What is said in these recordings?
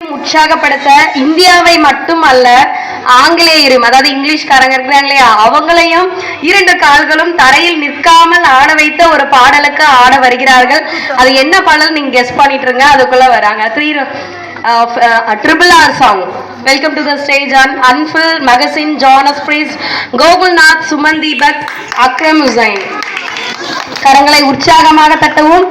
உற்சாகப்படுத்த இந்தியாவை மட்டும் அல்ல, ஆங்கிலேயரும் அதாவது இங்கிலீஷ்காரங்க இருக்கிறாங்க இல்லையா, அவங்களையும் இரண்டு கால்களும் தரையில் நிற்காமல் ஆட வைத்த ஒரு பாடலுக்கு ஆட வருகிறார்கள். அது என்ன பாடல் நீங்க கெஸ் பண்ணிட்டு இருங்க, அதுக்குள்ள வராங்க. Triple R song. Welcome to the stage on Unfil Magazine, Jonas Priest, Gogulnath, Sumandi Bhatt, Akram Hussain. கரங்களை உற்சாகமாக தட்டவும்.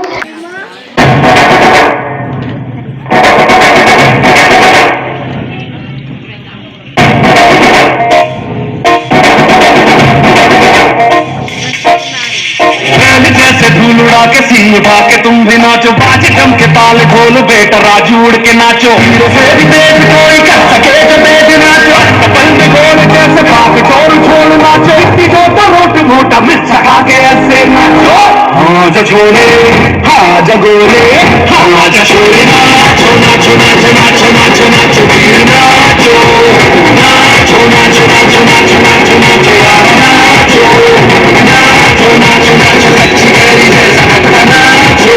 धूल उड़ा के सींग उठा के तुम भी नाचो, बाजे कम के ताल ढोल बेटा राजू उड़ के नाचो, हीरो से भी तेज कोई कर सके जो तेज नाचो, पल में गोल जैसे भाग छोड़ छोड़ नाचो, इतनी छोटा रोट मोटा मिस सका के ऐसे नाचो, हाँ जा छोरे हाँ जा गोरे हाँ जा छोरे, नाचो नाचो नाचो नाचो नाचो नाचो वीर नाचो नाचो नाचो नाचो नाचो नाचो नाचो यार नाचो नाचो नाचो नाचो कच्ची गली जैसा नखरा नाचो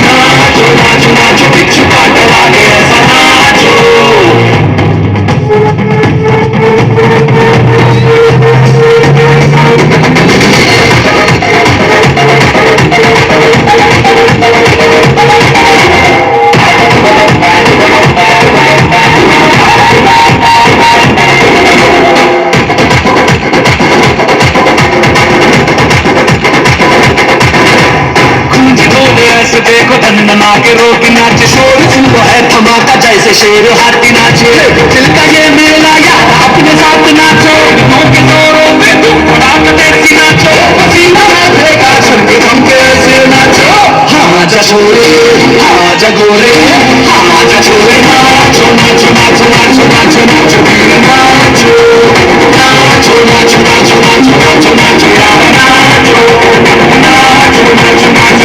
नाचो नाचो नाचो बिच्छू काट लागे ऐसा नाचो. देखो धन्ना के रोटी नाचे, शोर सुनो है धमाका जैसे शेर हाथी नाचे, दिल का ये मेला यार अपने साथ नाचो, दिनों के जोरों में तुम पड़ाक देसी नाचो, पसीना रहेगा सर के दम के ऐसे नाचो, हाँ जा छोरे हाँ जा गोरे हाँ जा छोरे, नाचो नाचो नाचो नाचो नाचो नाचो वीर नाचो नाचो नाचो नाचो नाचो नाचो नाचो यार नाचो नाचो नाचो नाचो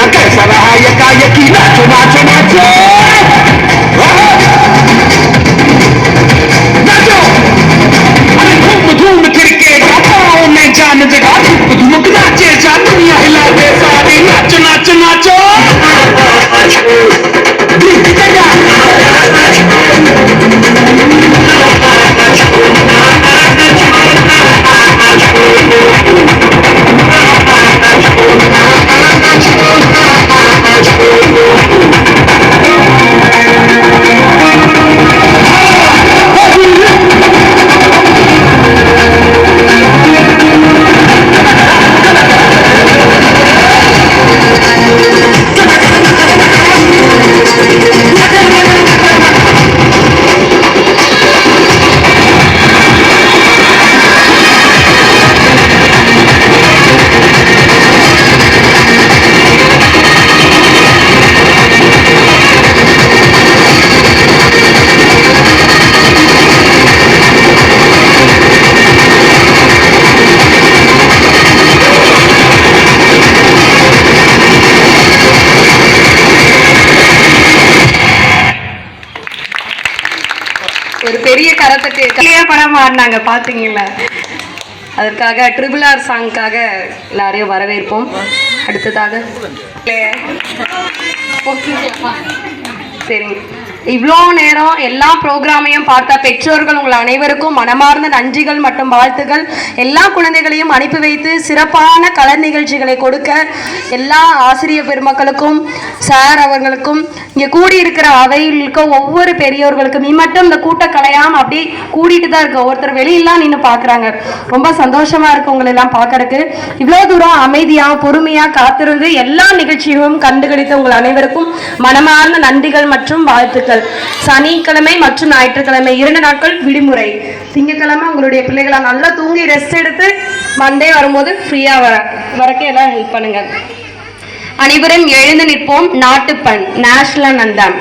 कैसा रहा यकायकी, नाचो नाचो नाचो नाचो, अरे धूम धूम करके पाँव में जान जगा, धुमक नाचे जा दुनिया हिला दे सारी, नाचो नाचो नाचो ஒரு பெரிய கரத்தட்டு கிளியா படம் ஆடினாங்க பாத்தீங்களா, அதற்காக ட்ரிபிள் ஆர் சாங்காக எல்லாரையும் வரவேற்போம். அடுத்ததாக சரிங்க, இவ்வளோ நேரம் எல்லா ப்ரோக்ராமையும் பார்த்த பெற்றோர்கள் உங்கள் அனைவருக்கும் மனமார்ந்த நன்றிகள் மற்றும் வாழ்த்துகள். எல்லா குழந்தைகளையும் அனுப்பி வைத்து சிறப்பான கலர் நிகழ்ச்சிகளை கொடுக்க எல்லா ஆசிரியர் பெருமக்களுக்கும் சார் அவர்களுக்கும், இங்கே கூடியிருக்கிற அவையில் இருக்க ஒவ்வொரு பெரியோர்களுக்கும், நீ மட்டும் இந்த கூட்டம் கலையாமல் அப்படி கூடிட்டு தான் இருக்க, ஒருத்தர் வெளியெல்லாம் நின்று பார்க்குறாங்க. ரொம்ப சந்தோஷமாக இருக்குது உங்களை எல்லாம் பார்க்கறதுக்கு. இவ்வளோ தூரம் அமைதியாக பொறுமையாக காத்திருந்து எல்லா நிகழ்ச்சியும் கண்டுகளித்த உங்கள் அனைவருக்கும் மனமார்ந்த நன்றிகள் மற்றும் வாழ்த்துக்கள். சனிக்கிழமை மற்றும் ஞாயிற்றுக்கிழமை 2 நாட்கள் விடுமுறை. திங்கக்கிழமை உங்களுடைய பிள்ளைகளை நல்லா தூங்கி ரெஸ்ட் எடுத்து மண்டே வரும்போது ஃப்ரீயா வரக்கே எல்லாம் ஹெல்ப் பண்ணுங்க. அனைவரும் எழுந்து நிற்போம். நாட்டுப்பண் நேஷனல் அந்தம்.